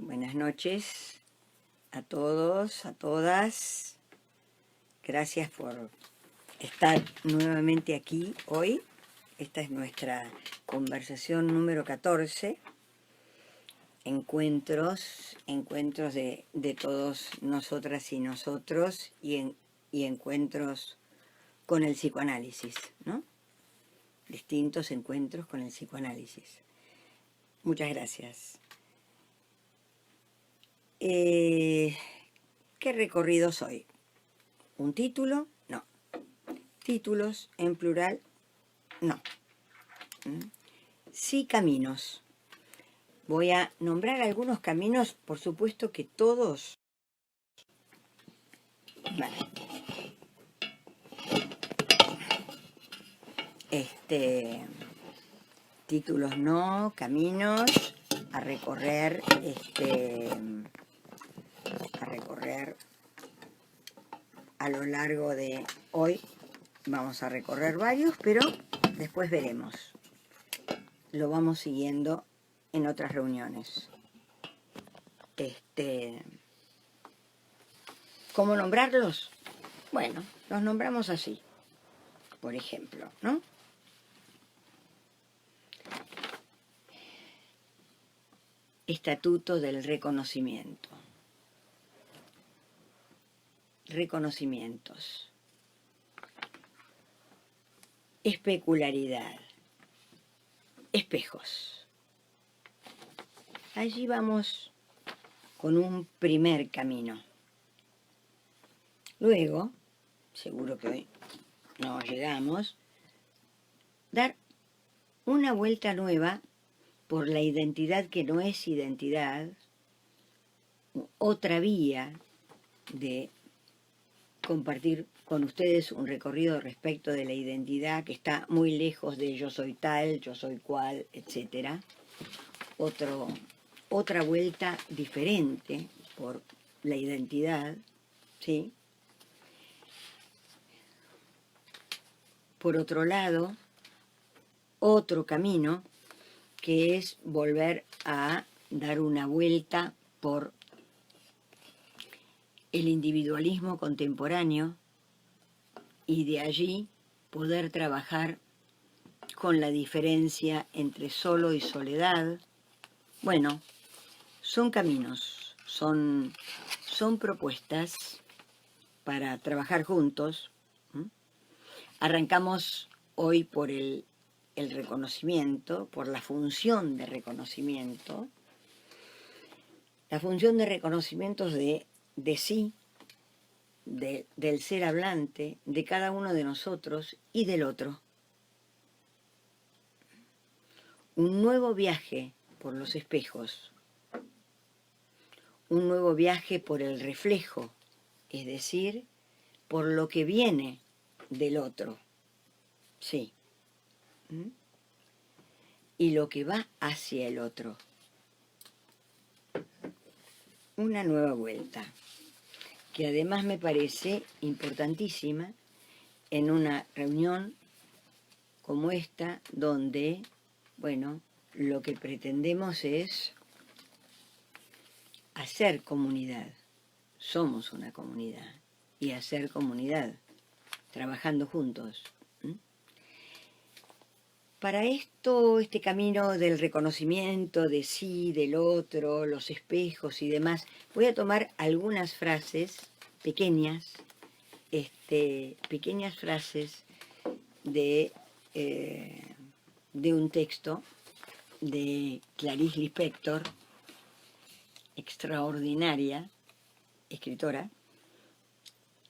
Buenas noches a todos, a todas. Gracias por estar nuevamente aquí hoy. Esta es nuestra conversación número 14. Encuentros de todos nosotras y nosotros y encuentros con el psicoanálisis, ¿no? Distintos encuentros con el psicoanálisis. Muchas gracias. ¿Qué recorrido soy? ¿Un título? No. Títulos en plural, no. Sí, caminos. Voy a nombrar algunos caminos, por supuesto que todos... Vale. Títulos no, caminos a recorrer, a lo largo de hoy. Vamos a recorrer varios, pero después veremos. Lo vamos siguiendo en otras reuniones. ¿Cómo nombrarlos? Bueno, los nombramos así, por ejemplo, ¿no? Estatuto del reconocimiento. Reconocimientos. Especularidad. Espejos. Allí vamos con un primer camino. Luego, seguro que hoy no llegamos, dar una vuelta nueva por la identidad que no es identidad, otra vía de compartir con ustedes un recorrido respecto de la identidad que está muy lejos de yo soy tal, yo soy cual, etc. Otra vuelta diferente por la identidad, ¿sí? Por otro lado, otro camino que es volver a dar una vuelta por el individualismo contemporáneo y de allí poder trabajar con la diferencia entre solo y soledad. Bueno, son caminos, son propuestas para trabajar juntos. Arrancamos hoy por el reconocimiento, por la función de reconocimiento. La función de reconocimiento de sí, del ser hablante, de cada uno de nosotros y del otro. Un nuevo viaje por los espejos. Un nuevo viaje por el reflejo, es decir, por lo que viene del otro. Sí. Y lo que va hacia el otro. Una nueva vuelta, que además me parece importantísima en una reunión como esta, donde, bueno, lo que pretendemos es hacer comunidad. Somos una comunidad, y hacer comunidad, trabajando juntos. Para esto, este camino del reconocimiento de sí, del otro, los espejos y demás, voy a tomar algunas frases pequeñas, pequeñas frases de un texto de Clarice Lispector, extraordinaria escritora.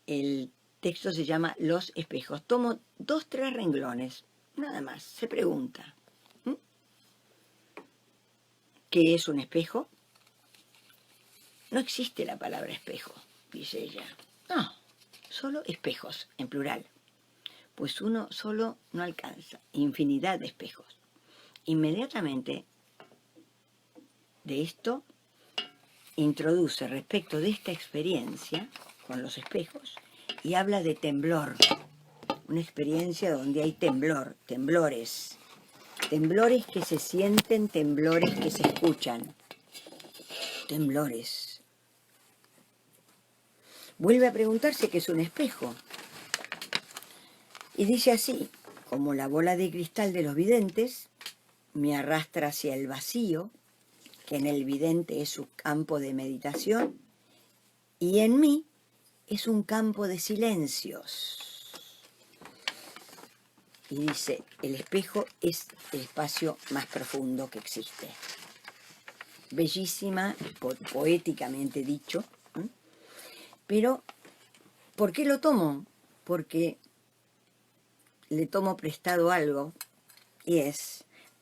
El texto se llama Los espejos. Tomo 2-3 renglones. Nada más, se pregunta, ¿qué es un espejo? No existe la palabra espejo, dice ella. No, solo espejos, en plural. Pues uno solo no alcanza, infinidad de espejos. Inmediatamente de esto introduce respecto de esta experiencia con los espejos y habla de temblor. Una experiencia donde hay temblor, temblores que se sienten, temblores que se escuchan. temblores. Vuelve a preguntarse qué es un espejo. Y dice así: como la bola de cristal de los videntes, me arrastra hacia el vacío, que en el vidente es su campo de meditación, y en mí es un campo de silencios. Y dice, el espejo es el espacio más profundo que existe. Bellísima, poéticamente dicho. Pero, ¿por qué lo tomo? Porque le tomo prestado algo, y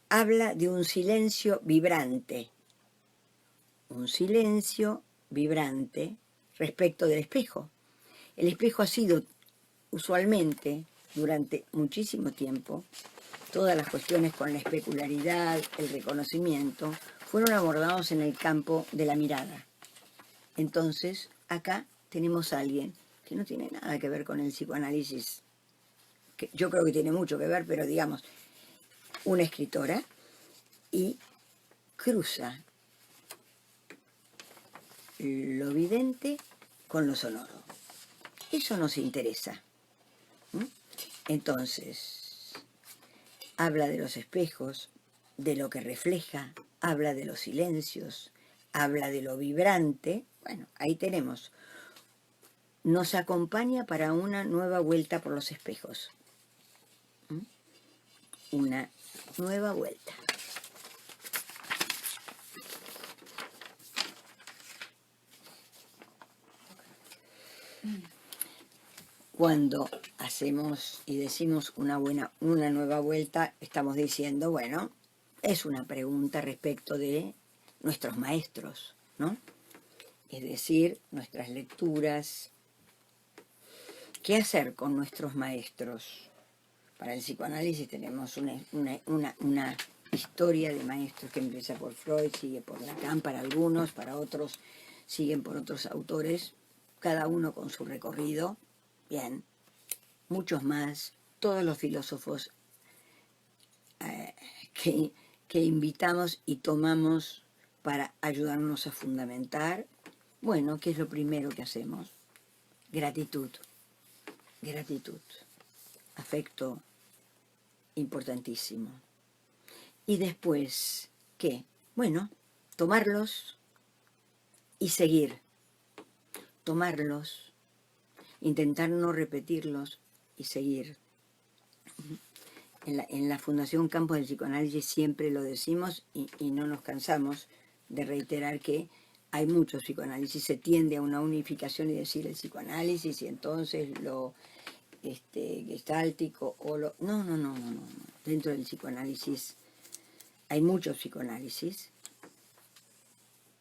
habla de un silencio vibrante. Un silencio vibrante respecto del espejo. El espejo ha sido usualmente, durante muchísimo tiempo, todas las cuestiones con la especularidad, el reconocimiento, fueron abordados en el campo de la mirada. Entonces, acá tenemos a alguien que no tiene nada que ver con el psicoanálisis, que yo creo que tiene mucho que ver, pero digamos, una escritora, y cruza lo vidente con lo sonoro. Eso nos interesa. Entonces, habla de los espejos, de lo que refleja, habla de los silencios, habla de lo vibrante. Bueno, ahí tenemos. Nos acompaña para una nueva vuelta por los espejos. Una nueva vuelta. Cuando hacemos y decimos una nueva vuelta, estamos diciendo, bueno, es una pregunta respecto de nuestros maestros, ¿no? Es decir, nuestras lecturas. ¿Qué hacer con nuestros maestros? Para el psicoanálisis tenemos una historia de maestros que empieza por Freud, sigue por Lacan para algunos, para otros siguen por otros autores, cada uno con su recorrido. Bien, muchos más, todos los filósofos que invitamos y tomamos para ayudarnos a fundamentar. Bueno, ¿qué es lo primero que hacemos? Gratitud, afecto importantísimo. Y después, ¿qué? Bueno, tomarlos y seguir. Tomarlos, intentar no repetirlos y seguir. En la Fundación Campos del Psicoanálisis siempre lo decimos y no nos cansamos de reiterar que hay muchos psicoanálisis, se tiende a una unificación y decir el psicoanálisis y entonces lo gestáltico o lo... No. Dentro del psicoanálisis hay muchos psicoanálisis,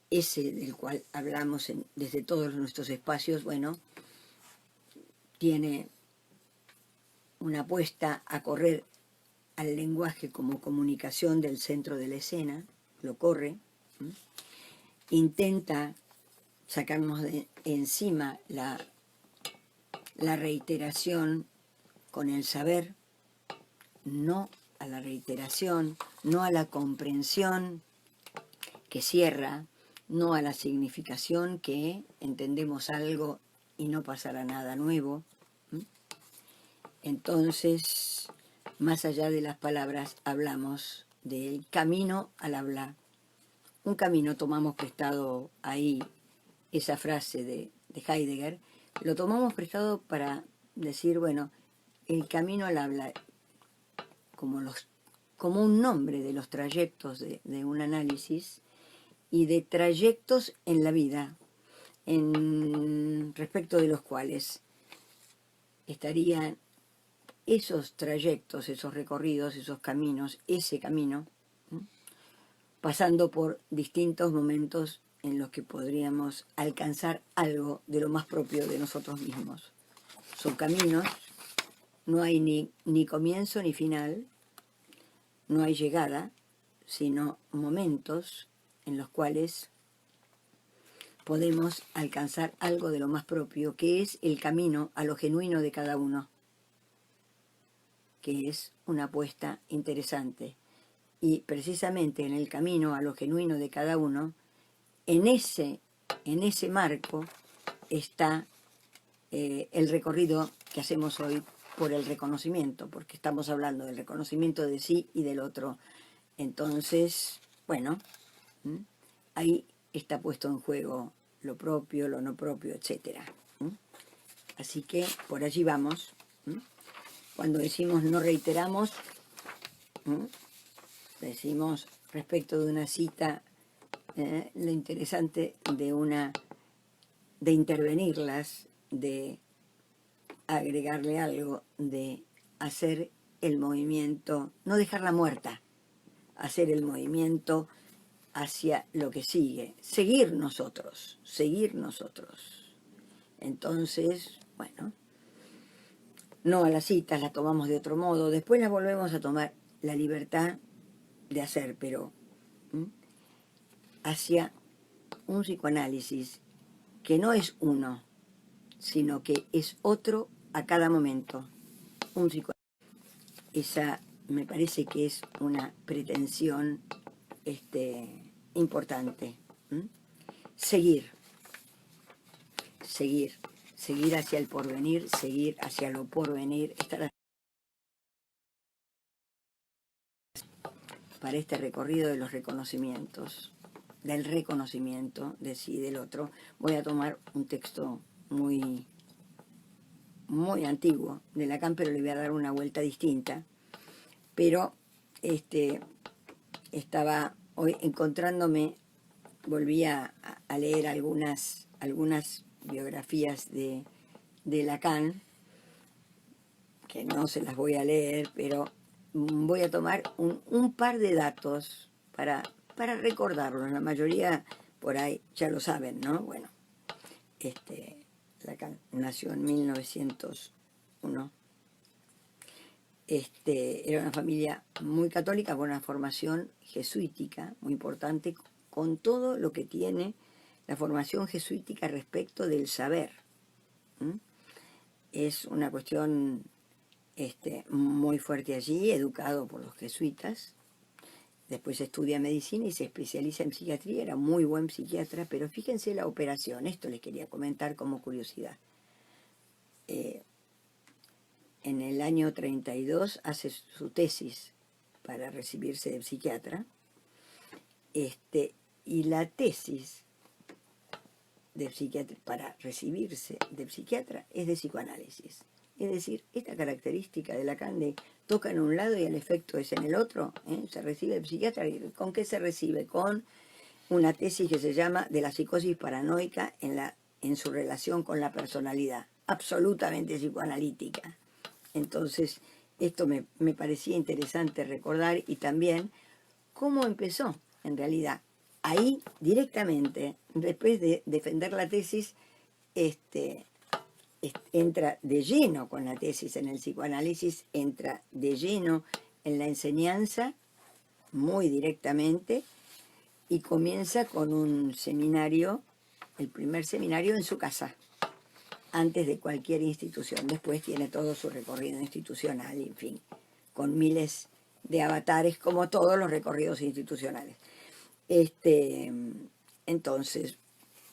ese del cual hablamos desde todos nuestros espacios, bueno, tiene una apuesta a correr al lenguaje como comunicación del centro de la escena, lo corre, intenta sacarnos de encima la reiteración con el saber, no a la reiteración, no a la comprensión que cierra, no a la significación que entendemos algo y no pasará nada nuevo. Entonces, más allá de las palabras, hablamos del camino al hablar. Un camino, tomamos prestado ahí esa frase de Heidegger, lo tomamos prestado para decir, bueno, el camino al habla, como un nombre de los trayectos de un análisis y de trayectos en la vida, respecto de los cuales estarían esos trayectos, esos recorridos, esos caminos, ese camino, pasando por distintos momentos en los que podríamos alcanzar algo de lo más propio de nosotros mismos. Son caminos, no hay ni comienzo ni final, no hay llegada, sino momentos en los cuales podemos alcanzar algo de lo más propio, que es el camino a lo genuino de cada uno, que es una apuesta interesante. Y precisamente en el camino a lo genuino de cada uno en ese marco está el recorrido que hacemos hoy por el reconocimiento, porque estamos hablando del reconocimiento de sí y del otro. Entonces, bueno, ahí está puesto en juego lo propio, lo no propio, etc. Así que por allí vamos. Cuando decimos no reiteramos, decimos respecto de una cita, lo interesante de intervenirlas, de agregarle algo, de hacer el movimiento, no dejarla muerta, hacer el movimiento hacia lo que sigue, seguir nosotros. Entonces, bueno, no a las citas, las tomamos de otro modo, después las volvemos a tomar la libertad de hacer, pero hacia un psicoanálisis que no es uno, sino que es otro a cada momento. Un psicoanálisis. Esa me parece que es una pretensión importante. Seguir hacia el porvenir, seguir hacia lo porvenir, estar para este recorrido de los reconocimientos, del reconocimiento de sí y del otro. Voy a tomar un texto muy antiguo de Lacan, pero le voy a dar una vuelta distinta. Pero estaba hoy encontrándome, volví a leer algunas biografías de Lacan, que no se las voy a leer, pero voy a tomar un par de datos para recordarlos. La mayoría por ahí ya lo saben, ¿no? Bueno, Lacan nació en 1901. Era una familia muy católica, con una formación jesuítica muy importante, con todo lo que tiene la formación jesuítica respecto del saber. Es una cuestión muy fuerte allí, educado por los jesuitas. Después estudia medicina y se especializa en psiquiatría, era muy buen psiquiatra, pero fíjense la operación, esto les quería comentar como curiosidad. En el año 32 hace su tesis para recibirse de psiquiatra, y la tesis de psiquiatra para recibirse de psiquiatra es de psicoanálisis. Es decir, esta característica de Lacan de toca en un lado y el efecto es en el otro, se recibe de psiquiatra. ¿Con qué se recibe? Con una tesis que se llama de la psicosis paranoica en su relación con la personalidad, absolutamente psicoanalítica. Entonces, esto me parecía interesante recordar, y también cómo empezó, en realidad. Ahí, directamente, después de defender la tesis, entra de lleno con la tesis en el psicoanálisis, entra de lleno en la enseñanza, muy directamente, y comienza con un seminario, el primer seminario en su casa, antes de cualquier institución. Después tiene todo su recorrido institucional, en fin, con miles de avatares, como todos los recorridos institucionales. Entonces,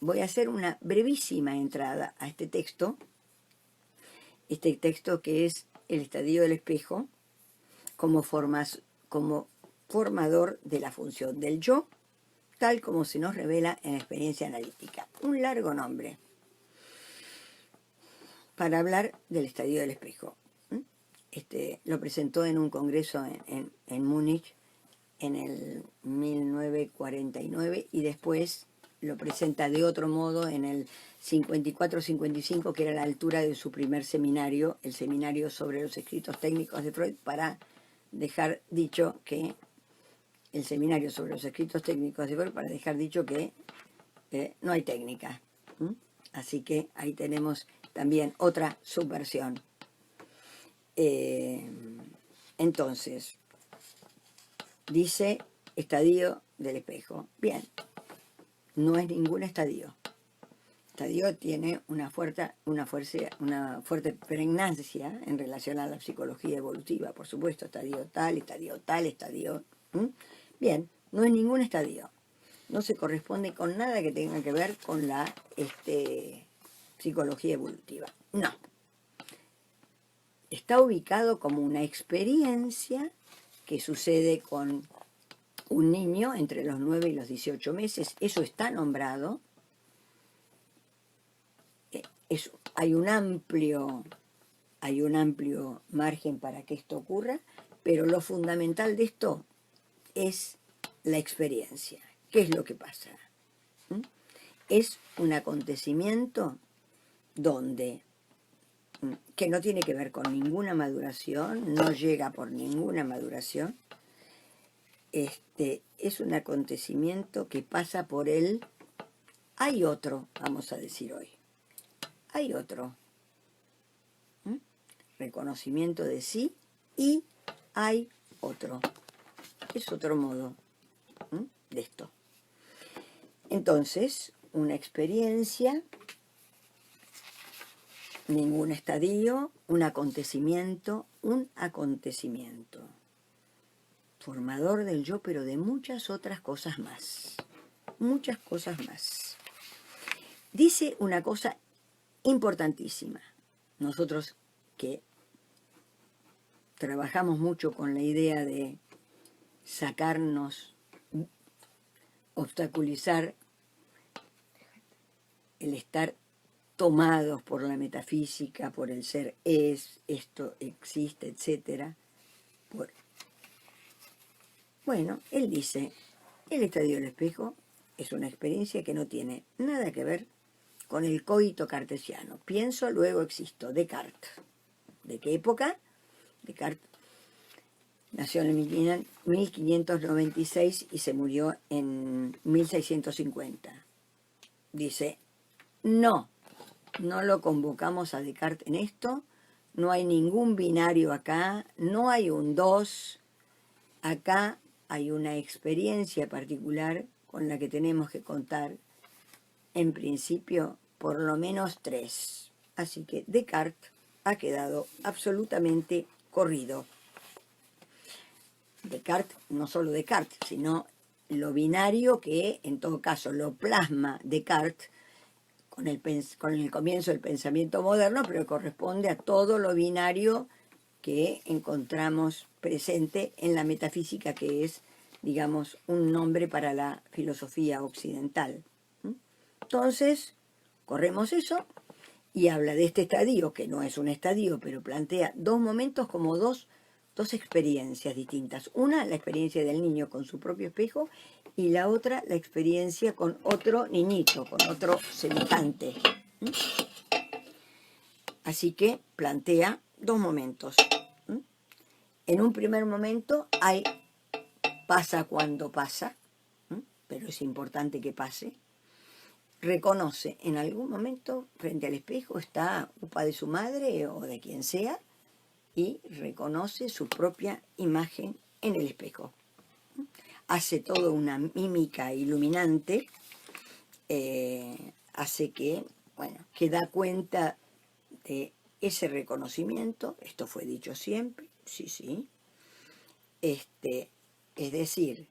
voy a hacer una brevísima entrada a este texto que es El estadio del espejo, como formador de la función del yo, tal como se nos revela en la experiencia analítica. Un largo nombre para hablar del estadio del espejo. Lo presentó en un congreso en Múnich en el 1949, y después lo presenta de otro modo en el 54-55, que era la altura de su primer seminario, el seminario sobre los escritos técnicos de Freud, para dejar dicho que el seminario sobre los escritos técnicos de Freud, para dejar dicho que no hay técnica. Así que ahí tenemos también otra subversión. Entonces, dice estadio del espejo. Bien, no es ningún estadio. Estadio tiene una fuerte pregnancia en relación a la psicología evolutiva, por supuesto, estadio tal, estadio tal, estadio. Bien, no es ningún estadio. no se corresponde con nada que tenga que ver con la psicología evolutiva. No. Está ubicado como una experiencia que sucede con un niño entre los 9 y los 18 meses. Eso está nombrado. Hay un amplio margen para que esto ocurra, pero lo fundamental de esto es la experiencia. ¿Qué es lo que pasa? Es un acontecimiento que no tiene que ver con ninguna maduración, no llega por ninguna maduración. Es un acontecimiento que pasa por él. Hay otro, vamos a decir hoy. Hay otro. Reconocimiento de sí y hay otro. Es otro modo de esto. Entonces, una experiencia, ningún estadio, un acontecimiento, formador del yo, pero de muchas otras cosas más. Muchas cosas más. Dice una cosa importantísima. Nosotros que trabajamos mucho con la idea de sacarnos, obstaculizar el estar tomados por la metafísica, por el ser es, esto existe, etc. Bueno, él dice, el estadio del espejo es una experiencia que no tiene nada que ver con el coito cartesiano. Pienso, luego existo. Descartes. ¿De qué época? Descartes nació en 1596 y se murió en 1650. Dice, no lo convocamos a Descartes en esto, no hay ningún binario acá, no hay un 2, acá hay una experiencia particular con la que tenemos que contar, en principio, por lo menos 3. Así que Descartes ha quedado absolutamente corrido. Descartes, no solo Descartes, sino lo binario que en todo caso lo plasma Descartes con el comienzo del pensamiento moderno, pero corresponde a todo lo binario que encontramos presente en la metafísica, que es, digamos, un nombre para la filosofía occidental. Entonces, corremos eso y habla de este estadio, que no es un estadio, pero plantea dos momentos como dos experiencias distintas. Una, la experiencia del niño con su propio espejo, y la otra, la experiencia con otro niñito, con otro semejante. Así que plantea dos momentos. En un primer momento pasa cuando pasa, pero es importante que pase. Reconoce en algún momento frente al espejo, está upa de su madre o de quien sea, y reconoce su propia imagen en el espejo. Hace toda una mímica iluminante, hace que da cuenta de ese reconocimiento. Esto fue dicho siempre, sí. Es decir,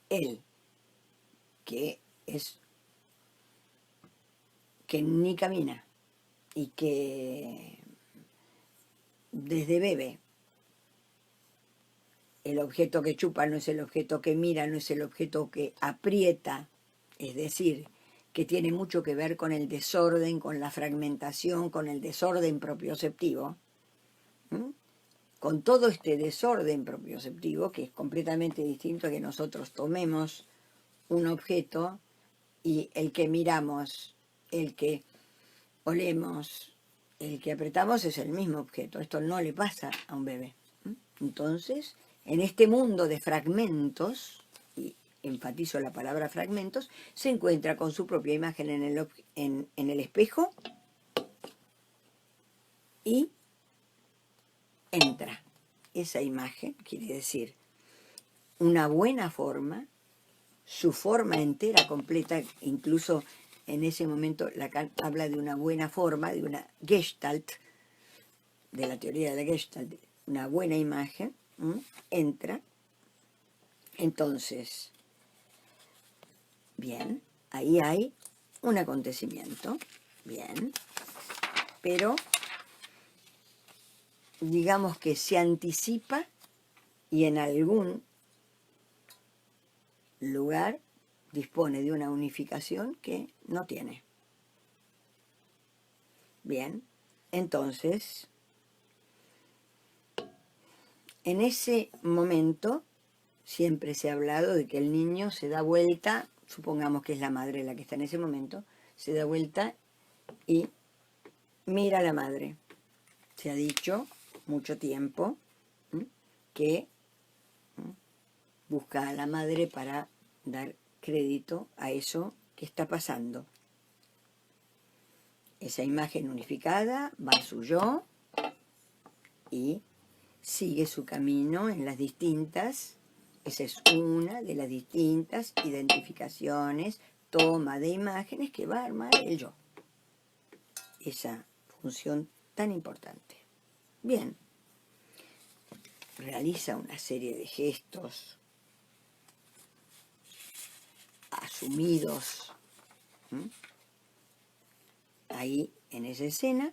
él, que ni camina y que desde bebé el objeto que chupa no es el objeto que mira, no es el objeto que aprieta, es decir, que tiene mucho que ver con el desorden, con la fragmentación, con el desorden propioceptivo. Con todo este desorden propioceptivo, que es completamente distinto a que nosotros tomemos un objeto y el que miramos, el que olemos, el que apretamos es el mismo objeto. Esto no le pasa a un bebé. Entonces, en este mundo de fragmentos, y enfatizo la palabra fragmentos, se encuentra con su propia imagen en el espejo y entra. Esa imagen quiere decir una buena forma, su forma entera, completa. Incluso en ese momento Lacan habla de una buena forma, de una Gestalt, de la teoría de la Gestalt, una buena imagen, entra. Entonces, Bien, ahí hay un acontecimiento, bien, pero digamos que se anticipa y en algún lugar dispone de una unificación que no tiene. Bien, entonces, en ese momento siempre se ha hablado de que el niño se da vuelta, supongamos que es la madre la que está en ese momento, se da vuelta y mira a la madre. Se ha dicho mucho tiempo que busca a la madre para dar crédito a eso que está pasando. Esa imagen unificada va a su yo y sigue su camino en las distintas, esa es una de las distintas identificaciones, toma de imágenes que va a armar el yo. Esa función tan importante. Bien, realiza una serie de gestos asumidos ahí en esa escena,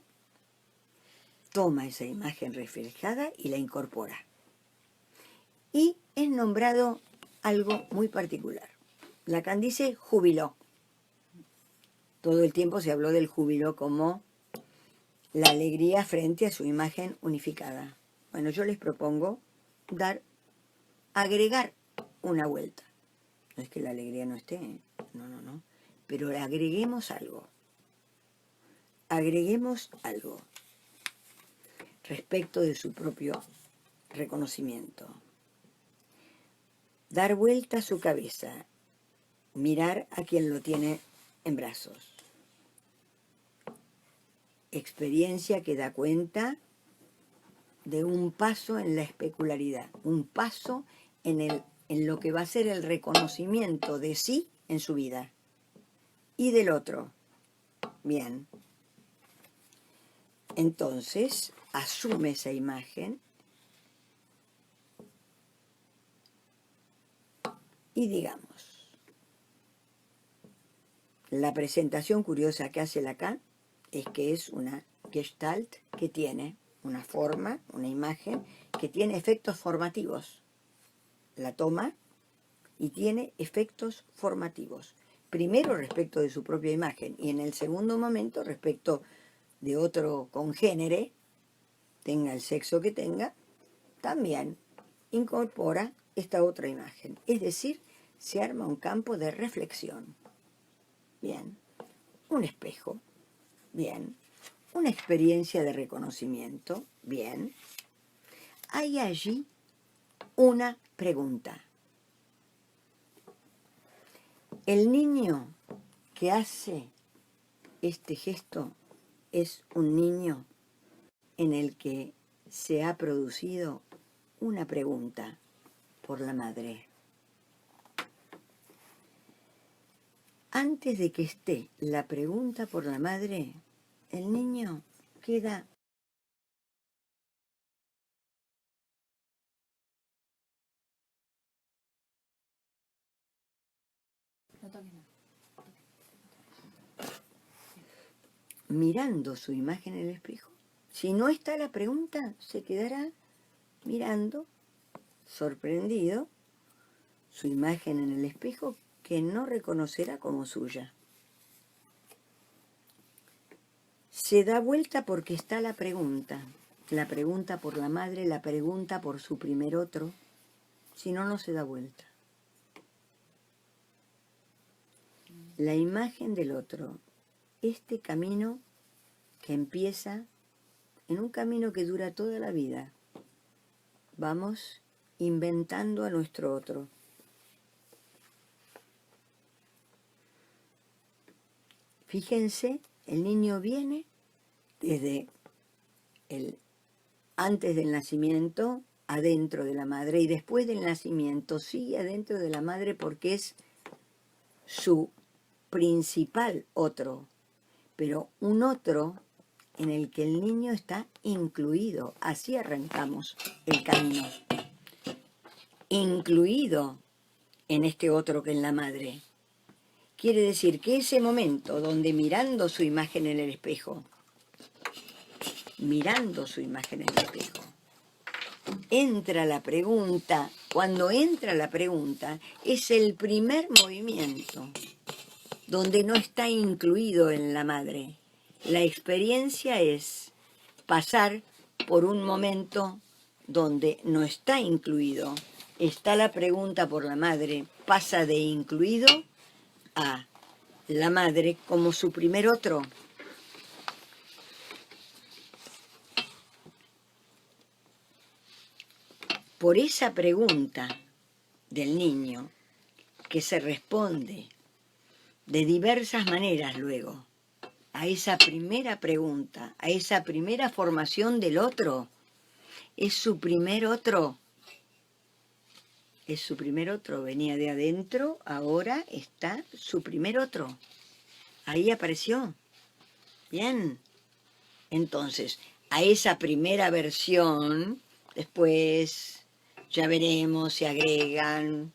toma esa imagen reflejada y la incorpora. Y es nombrado algo muy particular. Lacan dice júbilo. Todo el tiempo se habló del júbilo como la alegría frente a su imagen unificada. Bueno, yo les propongo agregar una vuelta. No es que la alegría no esté, no. Pero agreguemos algo. Agreguemos algo respecto de su propio reconocimiento. Dar vuelta a su cabeza, mirar a quien lo tiene en brazos. Experiencia que da cuenta de un paso en la especularidad, un paso en lo que va a ser el reconocimiento de sí en su vida y del otro. Bien. Entonces, asume esa imagen y digamos, la presentación curiosa que hace Lacan es que es una gestalt que tiene una forma, una imagen, que tiene efectos formativos. La toma y tiene efectos formativos. Primero respecto de su propia imagen y en el segundo momento respecto de otro congénere, tenga el sexo que tenga, también incorpora esta otra imagen. Es decir, se arma un campo de reflexión. Bien. Un espejo. Bien. Una experiencia de reconocimiento. Bien. Hay allí una pregunta. El niño que hace este gesto es un niño en el que se ha producido una pregunta por la madre. Antes de que esté la pregunta por la madre, el niño queda mirando su imagen en el espejo. Si no está la pregunta, se quedará mirando, sorprendido, su imagen en el espejo que no reconocerá como suya. Se da vuelta porque está la pregunta por la madre, la pregunta por su primer otro, si no, no se da vuelta. La imagen del otro, este camino que empieza en un camino que dura toda la vida. Vamos inventando a nuestro otro. Fíjense, el niño viene desde antes del nacimiento adentro de la madre y después del nacimiento sigue adentro de la madre porque es su principal otro, pero un otro en el que el niño está incluido. Así arrancamos el camino. Incluido en este otro que es la madre. Quiere decir que ese momento donde mirando su imagen en el espejo, entra la pregunta. Cuando entra la pregunta, es el primer movimiento donde no está incluido en la madre. La experiencia es pasar por un momento donde no está incluido. Está la pregunta por la madre, pasa de incluido a la madre como su primer otro. Por esa pregunta del niño, que se responde de diversas maneras luego, a esa primera pregunta, a esa primera formación del otro, es su primer otro. Es su primer otro, venía de adentro, ahora está su primer otro. Ahí apareció. Bien. Entonces, a esa primera versión, después ya veremos, se agregan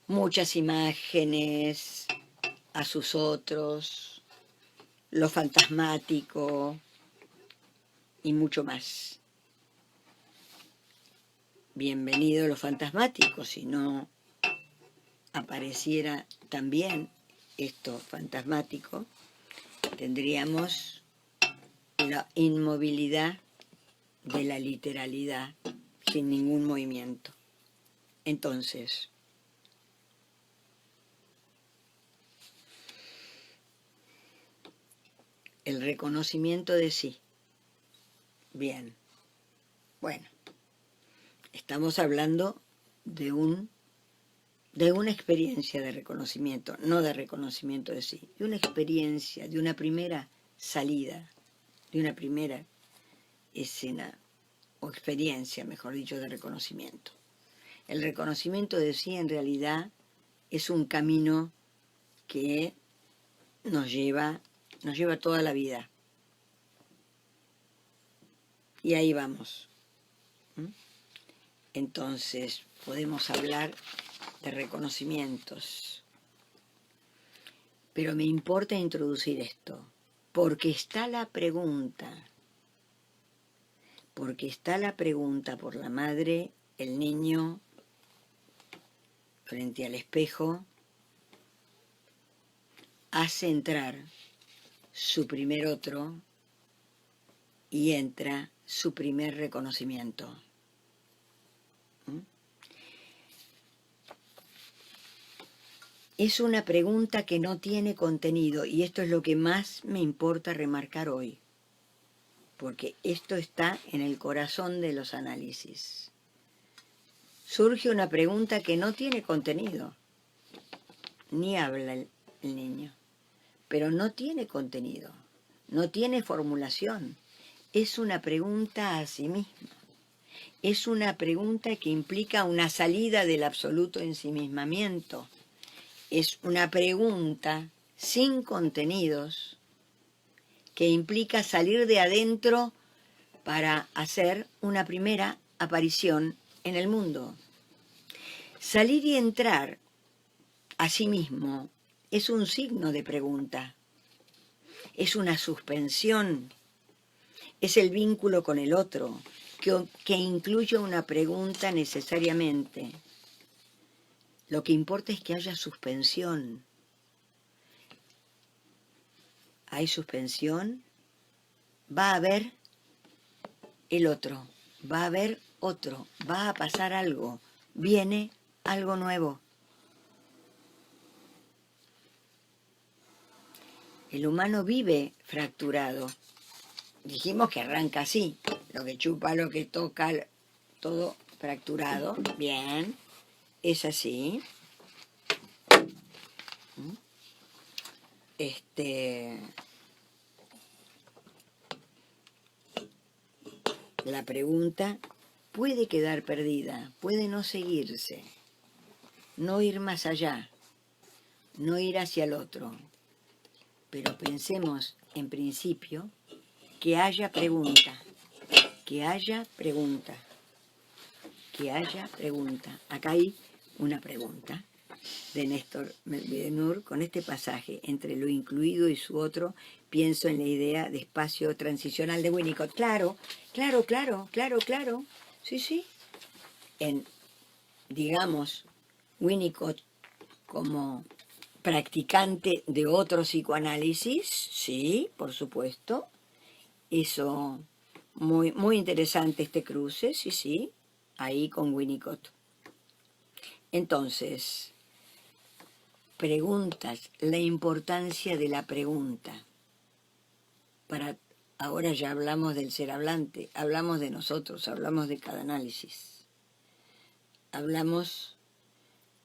muchas imágenes a sus otros, lo fantasmático y mucho más. Bienvenido lo fantasmático, si no apareciera también esto fantasmático, tendríamos la inmovilidad de la literalidad sin ningún movimiento. Entonces, el reconocimiento de sí. Bien. Bueno, estamos hablando de una experiencia de reconocimiento, no de reconocimiento de sí, de una experiencia, de una primera salida, de una primera escena o experiencia, mejor dicho, de reconocimiento. El reconocimiento de sí en realidad es un camino que nos lleva toda la vida. Y ahí vamos. Entonces, podemos hablar de reconocimientos. Pero me importa introducir esto, porque está la pregunta. Porque está la pregunta por la madre, el niño, frente al espejo, hace entrar su primer otro y entra su primer reconocimiento. Es una pregunta que no tiene contenido y esto es lo que más me importa remarcar hoy, porque esto está en el corazón de los análisis. Surge una pregunta que no tiene contenido, ni habla el niño, pero no tiene contenido, no tiene formulación. Es una pregunta a sí misma. Es una pregunta que implica una salida del absoluto ensimismamiento. Es una pregunta sin contenidos que implica salir de adentro para hacer una primera aparición en el mundo. Salir y entrar a sí mismo es un signo de pregunta, es una suspensión, es el vínculo con el otro, que incluye una pregunta necesariamente. Lo que importa es que haya suspensión. Hay suspensión, va a haber el otro, va a haber otro, va a pasar algo, viene algo nuevo. El humano vive fracturado. Dijimos que arranca así, lo que chupa, lo que toca, todo fracturado. Bien, es así. La pregunta puede quedar perdida, puede no seguirse, no ir más allá, no ir hacia el otro. Pero pensemos, en principio, que haya pregunta, que haya pregunta, que haya pregunta. Acá hay una pregunta. de Néstor Bedenur, con este pasaje, entre lo incluido y su otro, pienso en la idea de espacio transicional de Winnicott. Claro, claro, claro, claro, claro. Sí, sí. En, digamos, Winnicott como practicante de otro psicoanálisis, sí, por supuesto. Eso, muy interesante este cruce, sí, sí, ahí con Winnicott. Entonces, preguntas, la importancia de la pregunta. Ahora ya hablamos del ser hablante, hablamos de nosotros, hablamos de cada análisis. Hablamos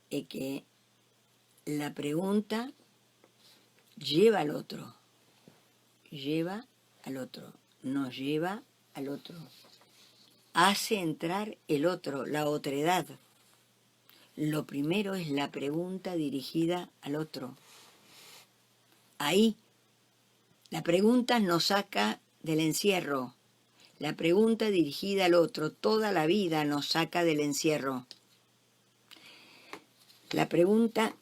de que la pregunta lleva al otro, nos lleva al otro, hace entrar el otro, la otredad. Lo primero es la pregunta dirigida al otro. Ahí, la pregunta nos saca del encierro. La pregunta dirigida al otro, toda la vida nos saca del encierro. La pregunta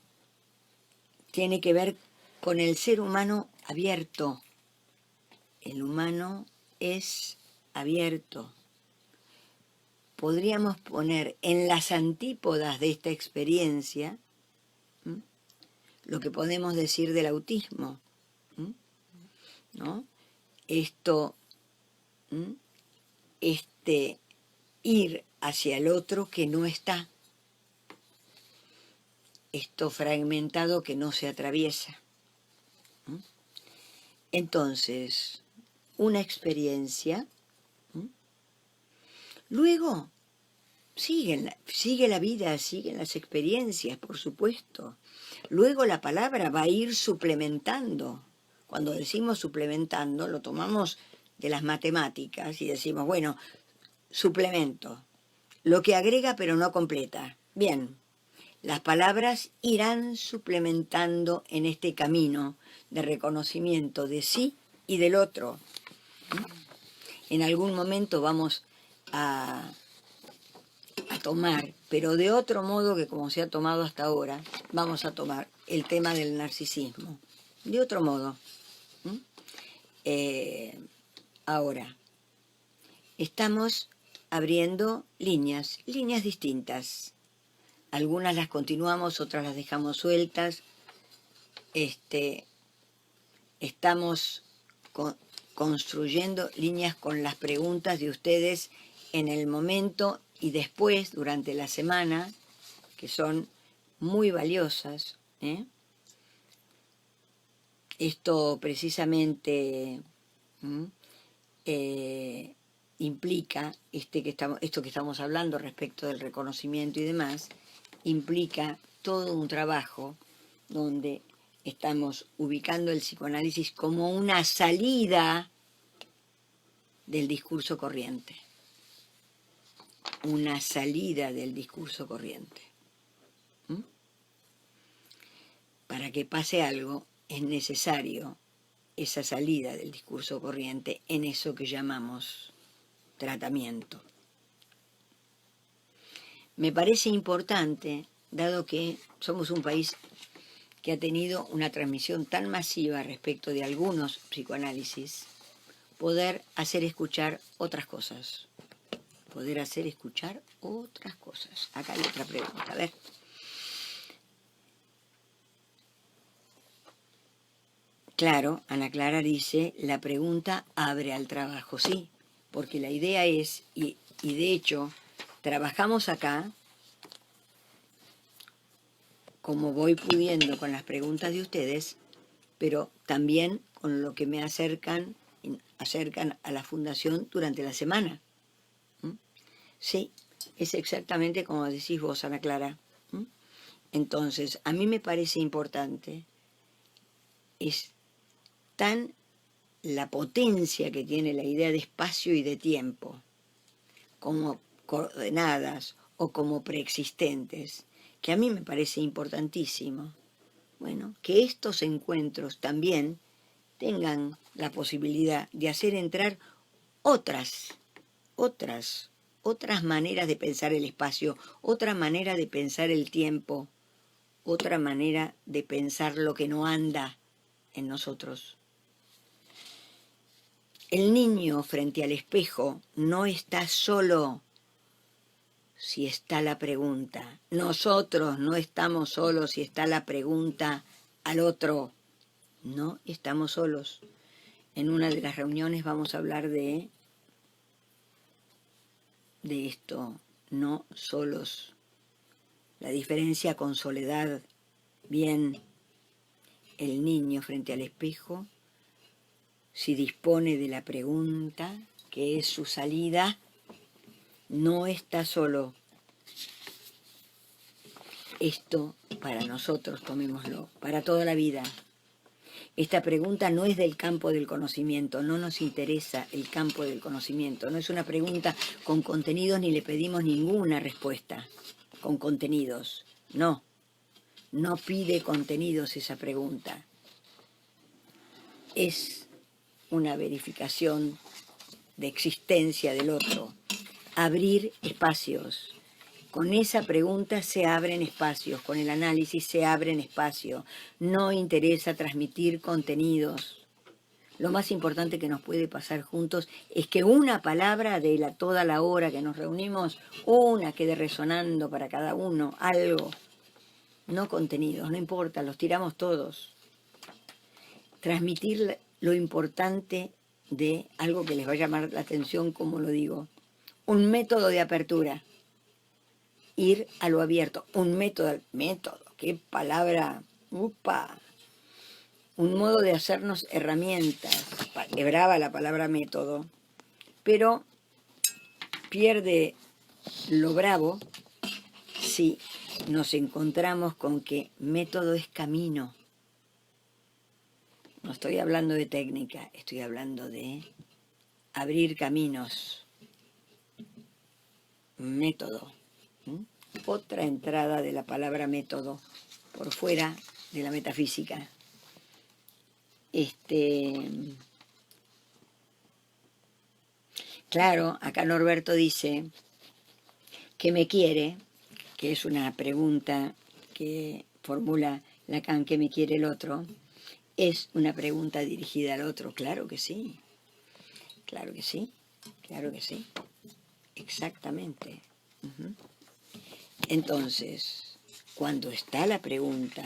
tiene que ver con el ser humano abierto. El humano es abierto. Podríamos poner en las antípodas de esta experiencia lo que podemos decir del autismo, ¿no? Esto, ir hacia el otro que no está, esto fragmentado que no se atraviesa. Entonces, una experiencia, luego sigue la vida, siguen las experiencias, por supuesto. Luego la palabra va a ir suplementando. Cuando decimos suplementando, lo tomamos de las matemáticas y decimos, bueno, suplemento, lo que agrega pero no completa. Bien, las palabras irán suplementando en este camino de reconocimiento de sí y del otro. En algún momento vamos a tomar, pero de otro modo que como se ha tomado hasta ahora, vamos a tomar el tema del narcisismo. De otro modo. Ahora, estamos abriendo líneas distintas. Algunas las continuamos, otras las dejamos sueltas. Estamos construyendo líneas con las preguntas de ustedes en el momento y después, durante la semana, que son muy valiosas. Esto precisamente implica, esto que estamos hablando respecto del reconocimiento y demás, implica todo un trabajo donde estamos ubicando el psicoanálisis como una salida del discurso corriente. Una salida del discurso corriente. Para que pase algo es necesario esa salida del discurso corriente en eso que llamamos tratamiento. Me parece importante, dado que somos un país que ha tenido una transmisión tan masiva respecto de algunos psicoanálisis, poder hacer escuchar otras cosas. Poder hacer escuchar otras cosas. Acá hay otra pregunta, a ver. Claro, Ana Clara dice, la pregunta abre al trabajo, sí, porque la idea es, y de hecho, trabajamos acá, como voy pudiendo con las preguntas de ustedes, pero también con lo que me acercan a la fundación durante la semana. Sí, es exactamente como decís vos, Ana Clara. Entonces, a mí me parece importante, es tan la potencia que tiene la idea de espacio y de tiempo, como coordenadas o como preexistentes, que a mí me parece importantísimo. Bueno, que estos encuentros también tengan la posibilidad de hacer entrar otras maneras de pensar el espacio, otra manera de pensar el tiempo, otra manera de pensar lo que no anda en nosotros. El niño frente al espejo no está solo si está la pregunta. Nosotros no estamos solos si está la pregunta al otro. No estamos solos. En una de las reuniones vamos a hablar de esto, no solos. La diferencia con soledad. Bien, el niño frente al espejo, si dispone de la pregunta, que es su salida, no está solo. Esto para nosotros, tomémoslo, para toda la vida. Esta pregunta no es del campo del conocimiento, no nos interesa el campo del conocimiento, no es una pregunta con contenidos ni le pedimos ninguna respuesta con contenidos. No, no pide contenidos esa pregunta. Es una verificación de existencia del otro. Abrir espacios. Con esa pregunta se abren espacios, con el análisis se abren espacios. No interesa transmitir contenidos. Lo más importante que nos puede pasar juntos es que una palabra de toda la hora que nos reunimos, una quede resonando para cada uno, algo. No contenidos, no importa, los tiramos todos. Transmitir lo importante de algo que les va a llamar la atención, como lo digo. Un método de apertura. Ir a lo abierto. Un método, qué palabra, upa. Un modo de hacernos herramientas. Qué brava la palabra método, pero pierde lo bravo si nos encontramos con que método es camino. No estoy hablando de técnica, estoy hablando de abrir caminos. Método. Otra entrada de la palabra método por fuera de la metafísica. Claro, acá Norberto dice que me quiere, que es una pregunta que formula Lacan, que me quiere el otro, es una pregunta dirigida al otro. Claro que sí, claro que sí, claro que sí, exactamente. Entonces, cuando está la pregunta,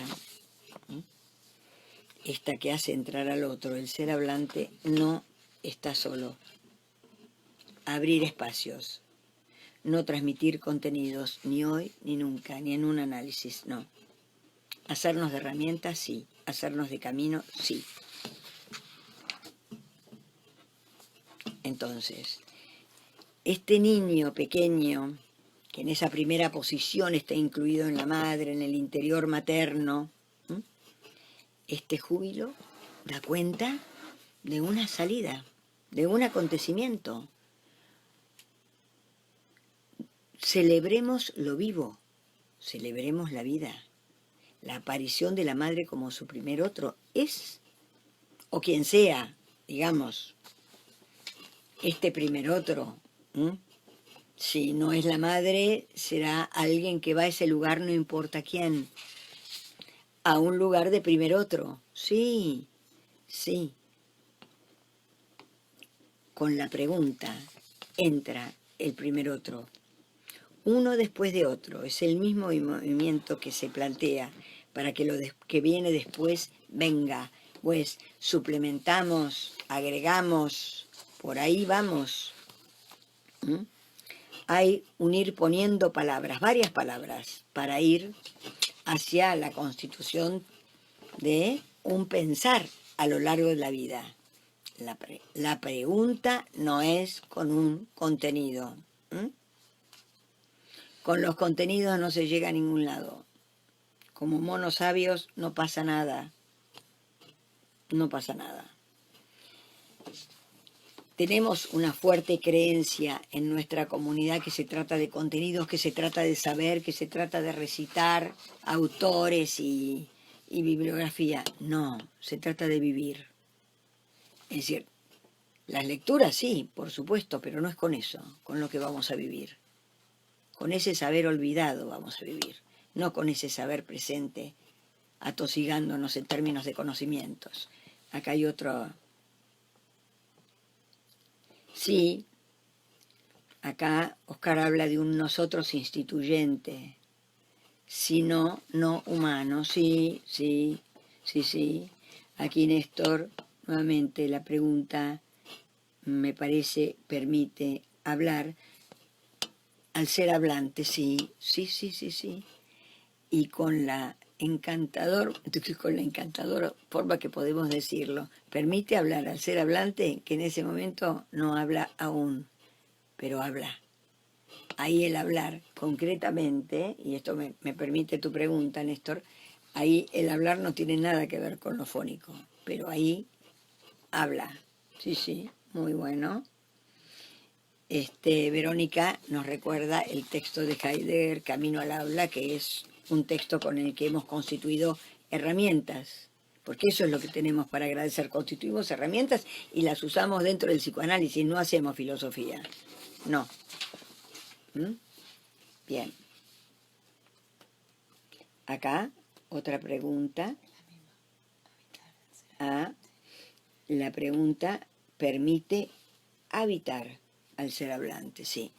esta que hace entrar al otro, el ser hablante no está solo. Abrir espacios, no transmitir contenidos, ni hoy ni nunca, ni en un análisis, no. Hacernos de herramientas, sí. Hacernos de camino, sí. Entonces, este niño pequeño, que en esa primera posición está incluido en la madre, en el interior materno, este júbilo da cuenta de una salida, de un acontecimiento. Celebremos lo vivo, celebremos la vida. La aparición de la madre como su primer otro es, o quien sea, digamos, este primer otro. Si no es la madre, será alguien que va a ese lugar, no importa quién, a un lugar de primer otro. Sí, sí. Con la pregunta entra el primer otro. Uno después de otro. Es el mismo movimiento que se plantea para que lo que viene después venga. Pues suplementamos, agregamos, por ahí vamos. Hay un ir poniendo palabras, varias palabras, para ir hacia la constitución de un pensar a lo largo de la vida. La pregunta no es con un contenido. Con los contenidos no se llega a ningún lado. Como monos sabios no pasa nada. No pasa nada. Tenemos una fuerte creencia en nuestra comunidad que se trata de contenidos, que se trata de saber, que se trata de recitar autores y bibliografía. No, se trata de vivir. Es decir, las lecturas sí, por supuesto, pero no es con eso, con lo que vamos a vivir. Con ese saber olvidado vamos a vivir. no con ese saber presente, atosigándonos en términos de conocimientos. Acá hay otro. Sí, acá Oscar habla de un nosotros instituyente, sino no humano. Sí, sí, sí, sí. Aquí Néstor, nuevamente la pregunta, me parece, permite hablar al ser hablante, sí, sí, sí, sí, sí. Y con la encantadora forma que podemos decirlo, permite hablar al ser hablante que en ese momento no habla aún, pero habla. Ahí el hablar concretamente, y esto me permite tu pregunta, Néstor, ahí el hablar no tiene nada que ver con lo fónico, pero ahí habla. Sí, sí, muy bueno. Verónica nos recuerda el texto de Heidegger, Camino al Habla, que es un texto con el que hemos constituido herramientas, porque eso es lo que tenemos para agradecer, constituimos herramientas y las usamos dentro del psicoanálisis, no hacemos filosofía, no. ¿Mm? Bien. Acá, otra pregunta. La pregunta permite habitar al ser hablante, sí.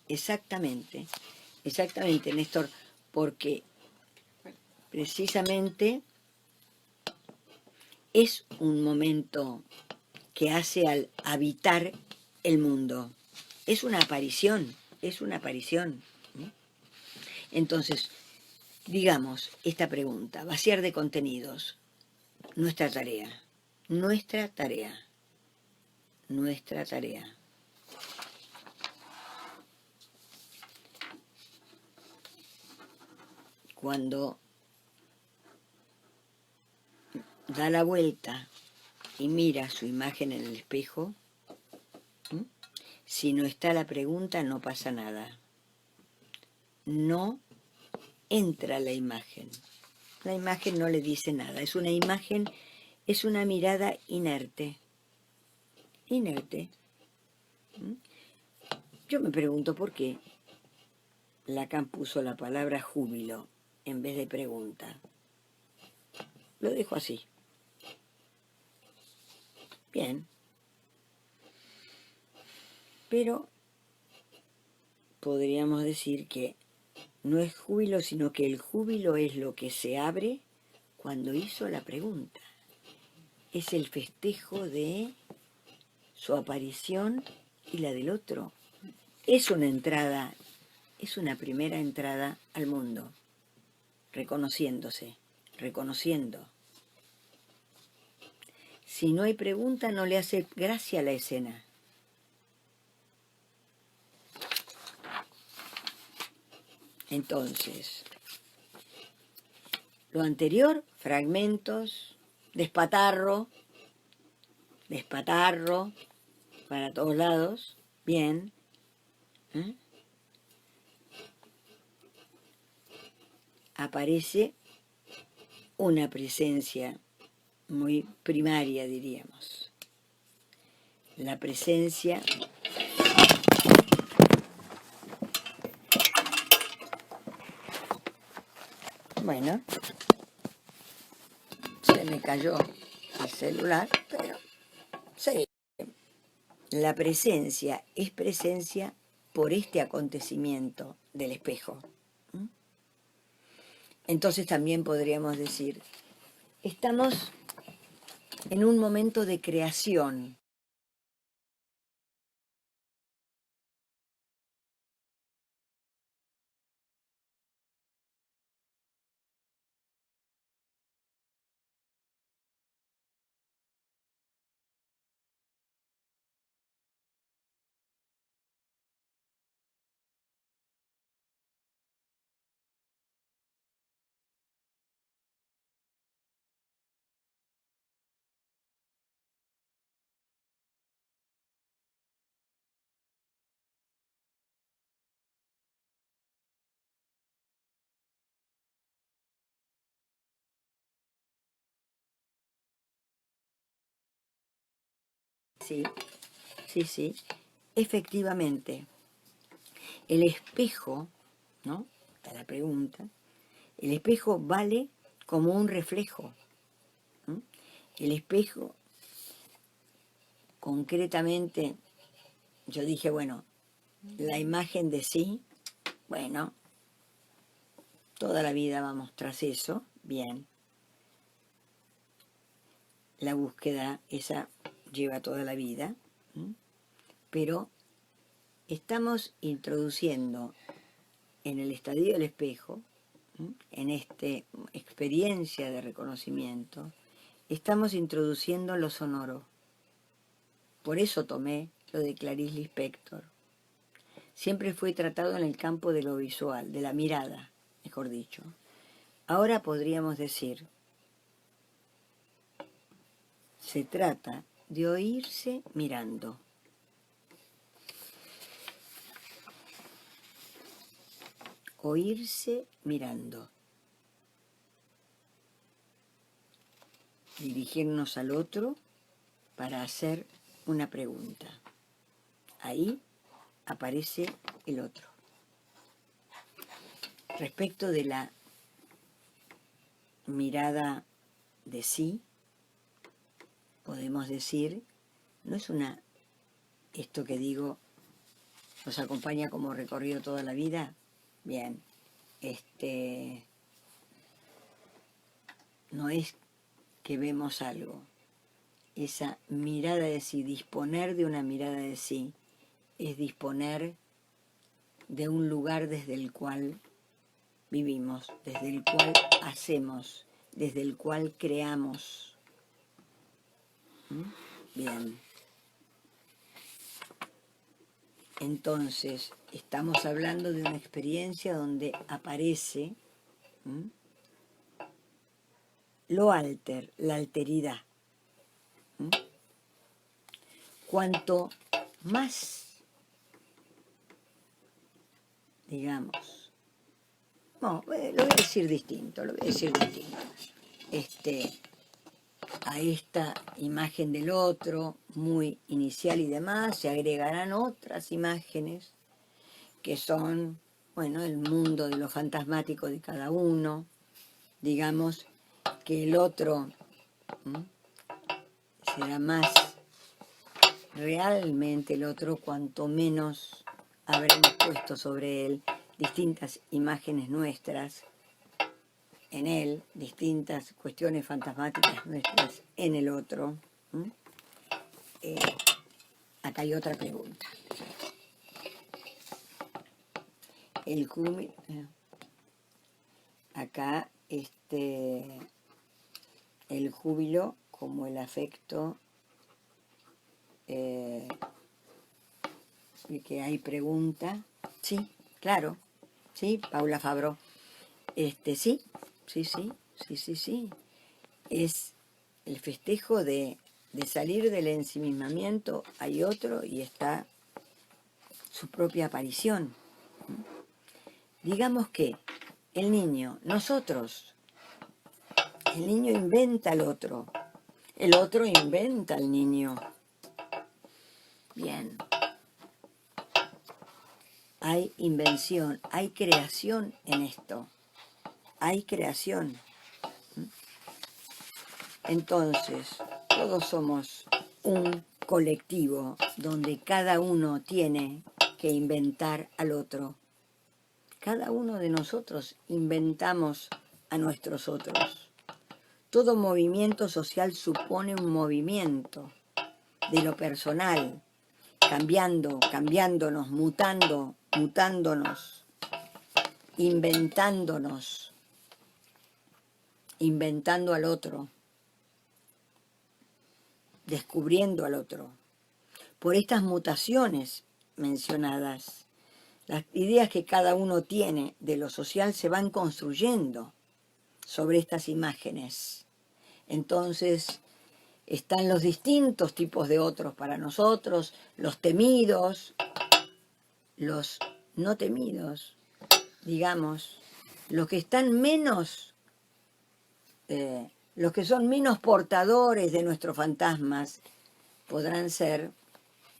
Exactamente, exactamente, Néstor, porque precisamente es un momento que hace al habitar el mundo. Es una aparición, es una aparición. Entonces, digamos, esta pregunta, vaciar de contenidos, nuestra tarea, nuestra tarea, nuestra tarea. Cuando da la vuelta y mira su imagen en el espejo, si no está la pregunta no pasa nada. No entra la imagen. La imagen no le dice nada. Es una imagen, es una mirada inerte. Inerte. Yo me pregunto por qué Lacan puso la palabra júbilo en vez de pregunta. Lo dejo así. Bien. Pero podríamos decir que no es júbilo, sino que el júbilo es lo que se abre cuando hizo la pregunta. Es el festejo de su aparición y la del otro. Es una entrada, es una primera entrada al mundo, reconociéndose, reconociendo. Si no hay pregunta, no le hace gracia a la escena. Entonces, lo anterior, fragmentos, despatarro para todos lados, bien. Aparece una presencia muy primaria, diríamos. La presencia bueno, se me cayó el celular, pero sí. La presencia es presencia por este acontecimiento del espejo. Entonces también podríamos decir, estamos en un momento de creación. Sí, sí, sí. Efectivamente, el espejo, ¿no? Está la pregunta. El espejo vale como un reflejo. ¿Mm? El espejo, concretamente, yo dije, bueno, la imagen de sí, bueno, toda la vida vamos tras eso, bien. La búsqueda esa lleva toda la vida, pero estamos introduciendo en el estadio del espejo, en esta experiencia de reconocimiento, estamos introduciendo lo sonoro. Por eso tomé lo de Clarice Lispector. Siempre fue tratado en el campo de lo visual, de la mirada, mejor dicho. Ahora podríamos decir, se trata de oírse mirando. Oírse mirando. Dirigirnos al otro para hacer una pregunta. Ahí aparece el otro. Respecto de la mirada de sí, podemos decir, no es esto que digo, nos acompaña como recorrido toda la vida. Bien, no es que vemos algo. Esa mirada de sí, disponer de una mirada de sí, es disponer de un lugar desde el cual vivimos, desde el cual hacemos, desde el cual creamos. Bien. Entonces, estamos hablando de una experiencia donde aparece lo alter, la alteridad. Cuanto más, digamos, no, lo voy a decir distinto, a esta imagen del otro, muy inicial y demás, se agregarán otras imágenes que son, bueno, el mundo de lo fantasmático de cada uno. Digamos que el otro será más realmente el otro cuanto menos habremos puesto sobre él distintas imágenes nuestras en él, distintas cuestiones fantasmáticas nuestras en el otro. Acá hay otra pregunta. El júbilo, acá el júbilo como el afecto, que hay pregunta. Sí, claro, sí, Paula Fabro. Sí. Es el festejo de salir del ensimismamiento, hay otro y está su propia aparición. Digamos que el niño, nosotros, el niño inventa al otro, el otro inventa al niño. Bien. Hay invención, hay creación en esto. Hay creación. Entonces, todos somos un colectivo donde cada uno tiene que inventar al otro. Cada uno de nosotros inventamos a nuestros otros. Todo movimiento social supone un movimiento de lo personal, cambiándonos, mutándonos, inventándonos, inventando al otro, descubriendo al otro. Por estas mutaciones mencionadas, las ideas que cada uno tiene de lo social se van construyendo sobre estas imágenes. Entonces, están los distintos tipos de otros para nosotros, los temidos, los no temidos, digamos, los que están menos, los que son menos portadores de nuestros fantasmas, podrán ser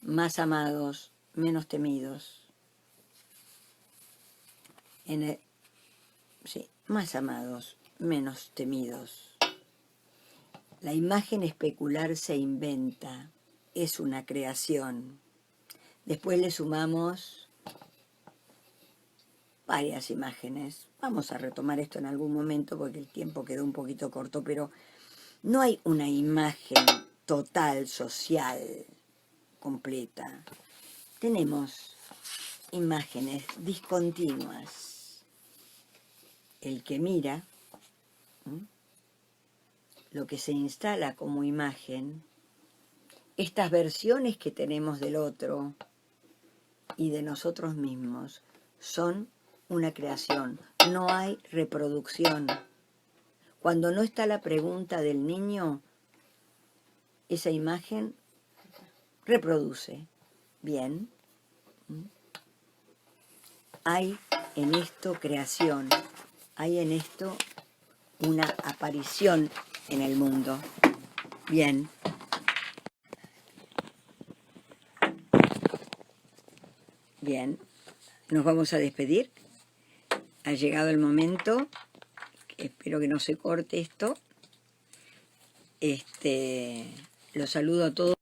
más amados, menos temidos. sí, más amados, menos temidos. La imagen especular se inventa, es una creación. Después le sumamos varias imágenes. Vamos a retomar esto en algún momento porque el tiempo quedó un poquito corto, pero no hay una imagen total, social, completa. Tenemos imágenes discontinuas. El que mira, lo que se instala como imagen, estas versiones que tenemos del otro y de nosotros mismos, son una creación. No hay reproducción. Cuando no está la pregunta del niño, esa imagen reproduce. Bien. Hay en esto creación, hay en esto una aparición en el mundo. Bien. Bien. Nos vamos a despedir. Ha llegado el momento. Espero que no se corte esto. Los saludo a todos.